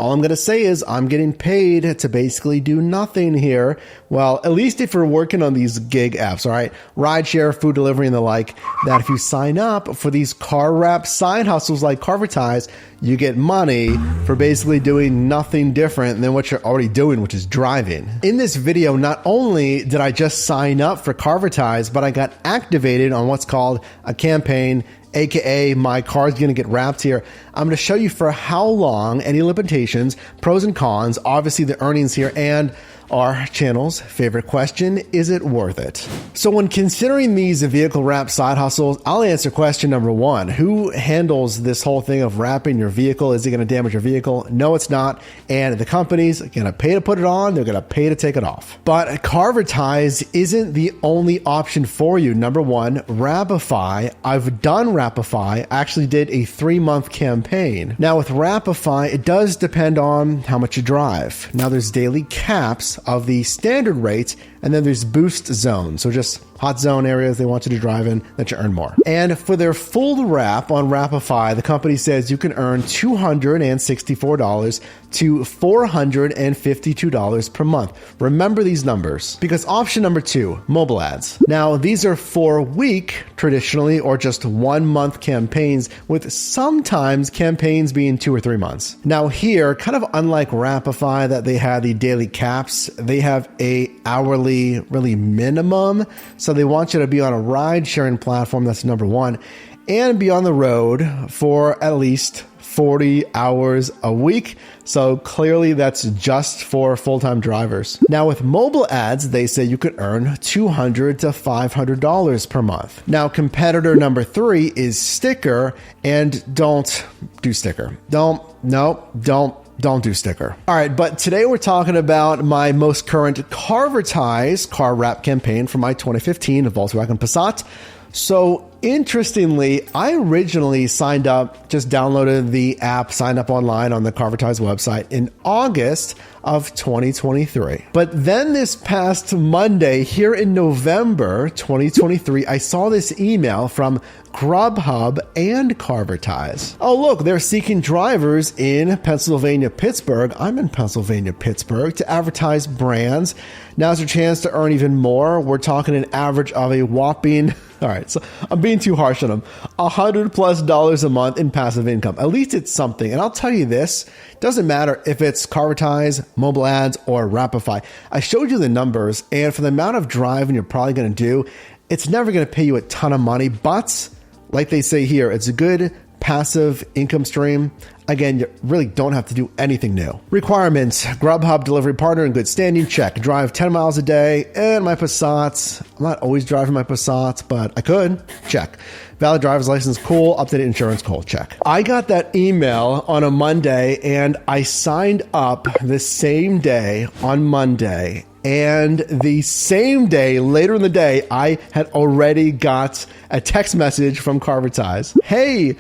All I'm going to say is I'm getting paid to basically do nothing here. Well, at least if you're working on these gig apps, all right, rideshare, food delivery, and the like, that if you sign up for these car wrap side hustles like Carvertise, you get money for basically doing nothing different than what you're already doing, which is driving. In this video, not only did I just sign up for Carvertise, but I got activated on what's called a campaign, AKA my car's gonna get wrapped here. I'm gonna show you for how long, any limitations, pros and cons, obviously the earnings here, and our channel's favorite question, is it worth it? So when considering these vehicle wrap side hustles, I'll answer question number one. Who handles this whole thing of wrapping your vehicle? Is it gonna damage your vehicle? No, it's not. And the company's gonna pay to put it on, they're gonna pay to take it off. But Carvertise isn't the only option for you. Number one, Wrapify. I've done Wrapify. I actually did a 3-month campaign. Now with Wrapify, it does depend on how much you drive. Now there's daily caps of the standard rates, and then there's boost zones, so just hot zone areas they want you to drive in that you earn more. And for their full wrap on Wrapify, the company says you can earn $264 to $452 per month. Remember these numbers, because option number two, Mobilads. Now these are 4-week traditionally, or just 1-month campaigns, with sometimes campaigns being 2 or 3 months. Now here, kind of unlike Wrapify that they had the daily caps, they have a hourly really minimum. So they want you to be on a ride sharing platform, that's number one, and be on the road for at least 40 hours a week. So clearly that's just for full-time drivers. Now with Mobilads, they say you could earn $200 to $500 per month. Now competitor number 3 is Stickr, and don't do Stickr. Don't do Stickr. All right, but today we're talking about my most current Carvertise car wrap campaign for my 2015 Volkswagen Passat. So interestingly, I originally signed up, just downloaded the app, signed up online on the Carvertise website in August of 2023. But then this past Monday, here in November 2023, I saw this email from Grubhub and Carvertise. Oh, look, they're seeking drivers in Pennsylvania, Pittsburgh. I'm in Pennsylvania, Pittsburgh, to advertise brands. Now's your chance to earn even more. We're talking an average of a whopping, all right, so I'm being too harsh on them, $100+ a month in passive income. At least it's something. And I'll tell you this, doesn't matter if it's Carvertise, Mobilads, or Wrapify. I showed you the numbers, and for the amount of driving you're probably going to do, it's never going to pay you a ton of money, but like they say here, it's a good passive income stream. Again, you really don't have to do anything new. Requirements: Grubhub delivery partner in good standing, check. Drive 10 miles a day, and my Passat. I'm not always driving my Passat, but I could, check. Valid driver's license, cool. Updated insurance, cool, check. I got that email on a Monday, and I signed up the same day on Monday. And the same day, later in the day, I had already got a text message from Carvertise. Hey,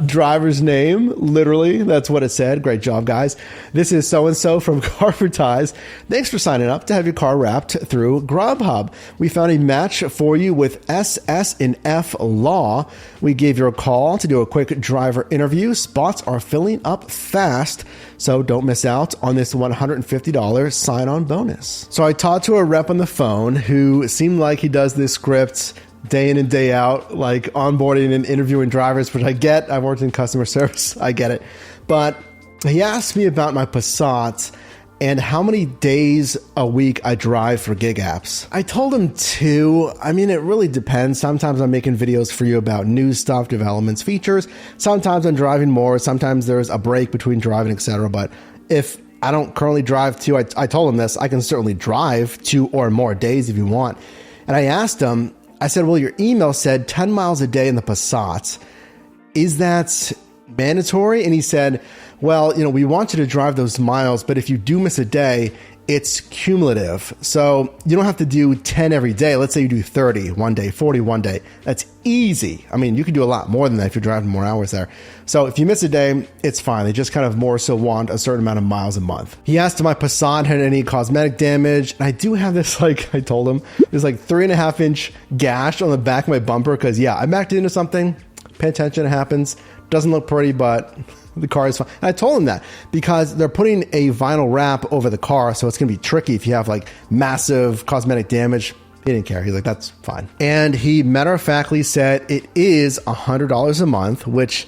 driver's name, literally, that's what it said. Great job, guys. This is so-and-so from Carvertise. Thanks for signing up to have your car wrapped through Grubhub. We found a match for you with SS&F Law. We gave you a call to do a quick driver interview. Spots are filling up fast, so don't miss out on this $150 sign-on bonus. So I talked to a rep on the phone who seemed like he does this script day in and day out, like onboarding and interviewing drivers, which I get. I've worked in customer service. I get it. But he asked me about my Passat and how many days a week I drive for gig apps. I told him 2. I mean, it really depends. Sometimes I'm making videos for you about new stuff, developments, features. Sometimes I'm driving more. Sometimes there's a break between driving, etc. But if I don't currently drive 2, I told him this, I can certainly drive 2 or more days if you want. And I asked him, I said, well, your email said 10 miles a day in the Passat. Is that mandatory? And he said, well, we want you to drive those miles, but if you do miss a day, it's cumulative. So you don't have to do 10 every day. Let's say you do 30 one day, 40 one day. That's easy. I mean, you can do a lot more than that if you're driving more hours there. So if you miss a day, it's fine. They just kind of more so want a certain amount of miles a month. He asked if my Passat had any cosmetic damage. And I do have this, like I told him, there's like 3.5-inch gash on the back of my bumper because, yeah, I backed into something. Pay attention, it happens. Doesn't look pretty, but The car is fine. And I told him that because they're putting a vinyl wrap over the car, so it's going to be tricky if you have like massive cosmetic damage. He didn't care. He's like, that's fine. And he matter-of-factly said it is $100 a month, which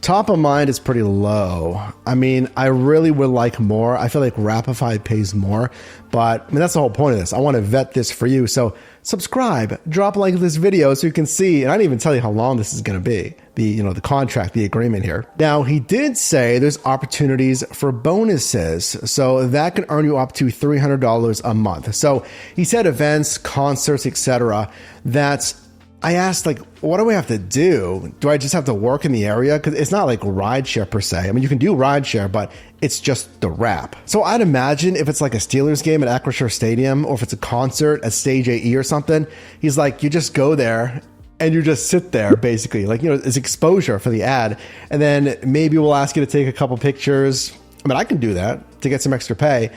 top of mind is pretty low. I mean, I really would like more. I feel like Wrapify pays more, but I mean, that's the whole point of this. I want to vet this for you. So subscribe, drop a like to this video so you can see, and I didn't even tell you how long this is going to be, the contract, the agreement here. Now, he did say there's opportunities for bonuses. So that can earn you up to $300 a month. So he said events, concerts, etc. I asked, like, what do I have to do? Do I just have to work in the area? Because it's not like rideshare per se. I mean, you can do rideshare, but it's just the wrap. So I'd imagine if it's like a Steelers game at Acrisure Stadium, or if it's a concert at Stage AE or something, he's like, you just go there and you just sit there, basically. Like, it's exposure for the ad. And then maybe we'll ask you to take a couple pictures. I mean, I can do that to get some extra pay.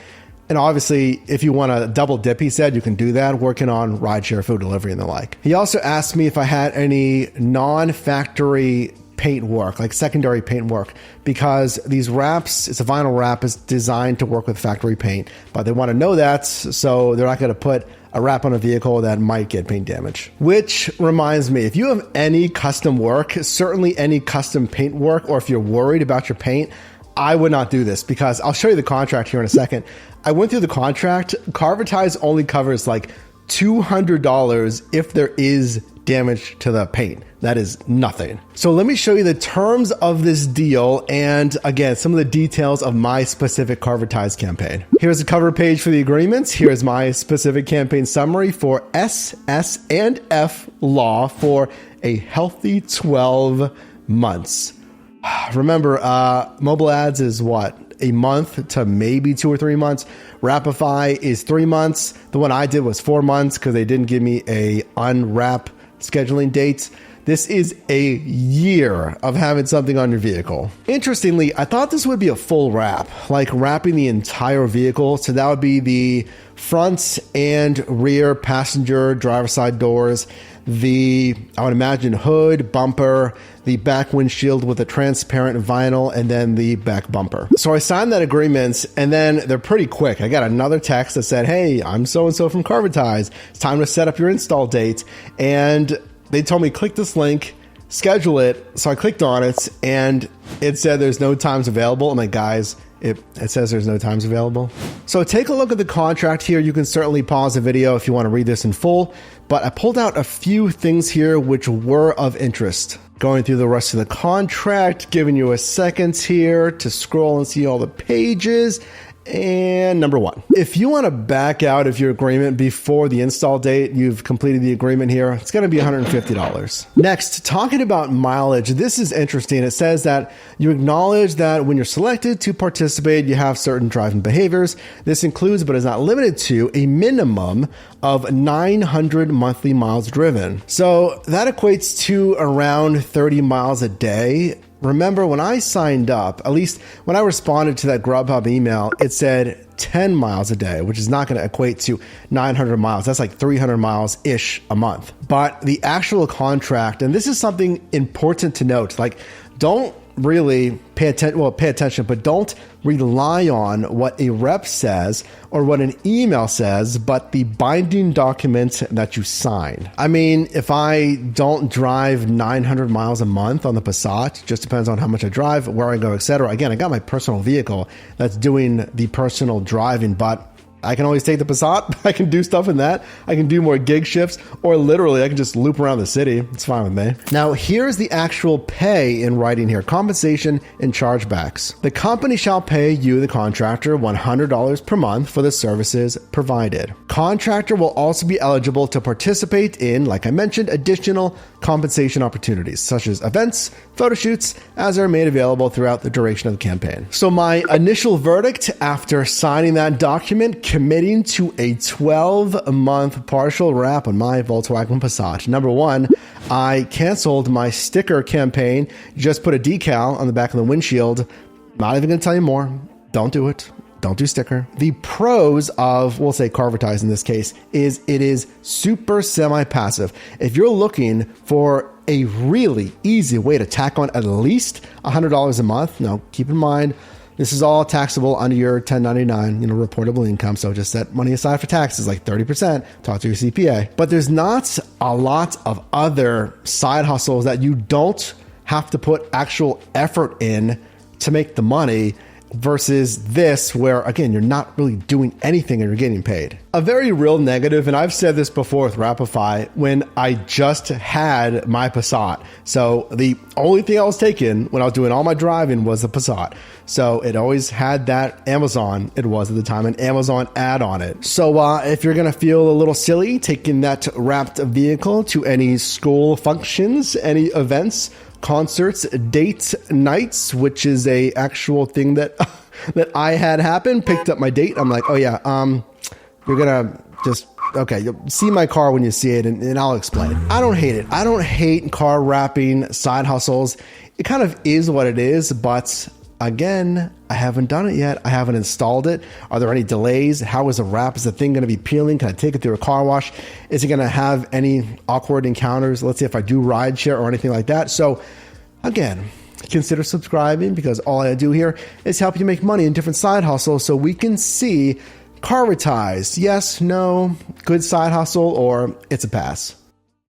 And obviously, if you want to double dip, he said, you can do that working on rideshare, food delivery, and the like. He also asked me if I had any non-factory paint work, like secondary paint work, because these wraps, it's a vinyl wrap, is designed to work with factory paint, but they want to know that, so they're not going to put a wrap on a vehicle that might get paint damage. Which reminds me, if you have any custom work, certainly any custom paint work, or if you're worried about your paint, I would not do this, because I'll show you the contract here in a second. I went through the contract. Carvertise only covers like $200 if there is damage to the paint. That is nothing. So let me show you the terms of this deal, and again, some of the details of my specific Carvertise campaign. Here's the cover page for the agreements. Here's my specific campaign summary for S, and F law for a healthy 12 months. Remember, Mobilads is what? A month to maybe 2 or 3 months. Wrapify is 3 months. The one I did was 4 months because they didn't give me a unwrap scheduling date. This is a year of having something on your vehicle. Interestingly, I thought this would be a full wrap, like wrapping the entire vehicle. So that would be the front and rear passenger driver's side doors, I would imagine hood, bumper, the back windshield with a transparent vinyl, and then the back bumper. So I signed that agreement, and then they're pretty quick. I got another text that said, hey, I'm so-and-so from Carvertise. It's time to set up your install date. And they told me, click this link, schedule it. So I clicked on it, and it said there's no times available. I'm like, guys, it says there's no times available. So take a look at the contract here. You can certainly pause the video if you want to read this in full, but I pulled out a few things here which were of interest. Going through the rest of the contract, giving you a second here to scroll and see all the pages. And number one, if you want to back out of your agreement before the install date, you've completed the agreement here, it's going to be $150. Next, talking about mileage, this is interesting. It says that you acknowledge that when you're selected to participate, you have certain driving behaviors. This includes, but is not limited to, a minimum of 900 monthly miles driven. So that equates to around 30 miles a day. Remember, when I signed up, at least when I responded to that Grubhub email, it said 10 miles a day, which is not going to equate to 900 miles. That's like 300 miles-ish a month. But the actual contract, and this is something important to note, like, don't really pay attention, but don't rely on what a rep says or what an email says, but the binding document that you sign. I mean, if I don't drive 900 miles a month on the Passat, just depends on how much I drive, where I go, etc. Again, I got my personal vehicle that's doing the personal driving, but I can always take the Passat. I can do stuff in that. I can do more gig shifts, or literally I can just loop around the city. It's fine with me. Now, here's the actual pay in writing here. Compensation and chargebacks. The company shall pay you, the contractor, $100 per month for the services provided. Contractor will also be eligible to participate in, like I mentioned, additional compensation opportunities, such as events, photo shoots, as are made available throughout the duration of the campaign. So my initial verdict after signing that document, committing to a 12-month partial wrap on my Volkswagen Passat. Number one, I canceled my Stickr campaign. Just put a decal on the back of the windshield. Not even going to tell you more. Don't do it. don't do Stickr. The pros of, we'll say Carvertise in this case, is it is super semi-passive. If you're looking for a really easy way to tack on at least $100 a month, now keep in mind, this is all taxable under your 1099, reportable income. So just set money aside for taxes, like 30%. Talk to your CPA. But there's not a lot of other side hustles that you don't have to put actual effort in to make the money versus this, where again, you're not really doing anything and you're getting paid. A very real negative, and I've said this before with Wrapify, when I just had my Passat. So the only thing I was taking when I was doing all my driving was the Passat. So it always had that Amazon, it was at the time, an Amazon ad on it. So if you're gonna feel a little silly taking that wrapped vehicle to any school functions, any events, concerts, dates, nights, which is a actual thing that that I had happen, picked up my date. I'm like, oh yeah, you're gonna just, okay, you'll see my car when you see it, and I'll explain. I don't hate it. I don't hate car wrapping side hustles. It kind of is what it is, but again, I haven't done it yet. I haven't installed it. Are there any delays? How is the wrap? Is the thing going to be peeling? Can I take it through a car wash? Is it going to have any awkward encounters? Let's say if I do ride share or anything like that. So again, consider subscribing, because all I do here is help you make money in different side hustles so we can see Carvertise. Yes, no, good side hustle, or it's a pass.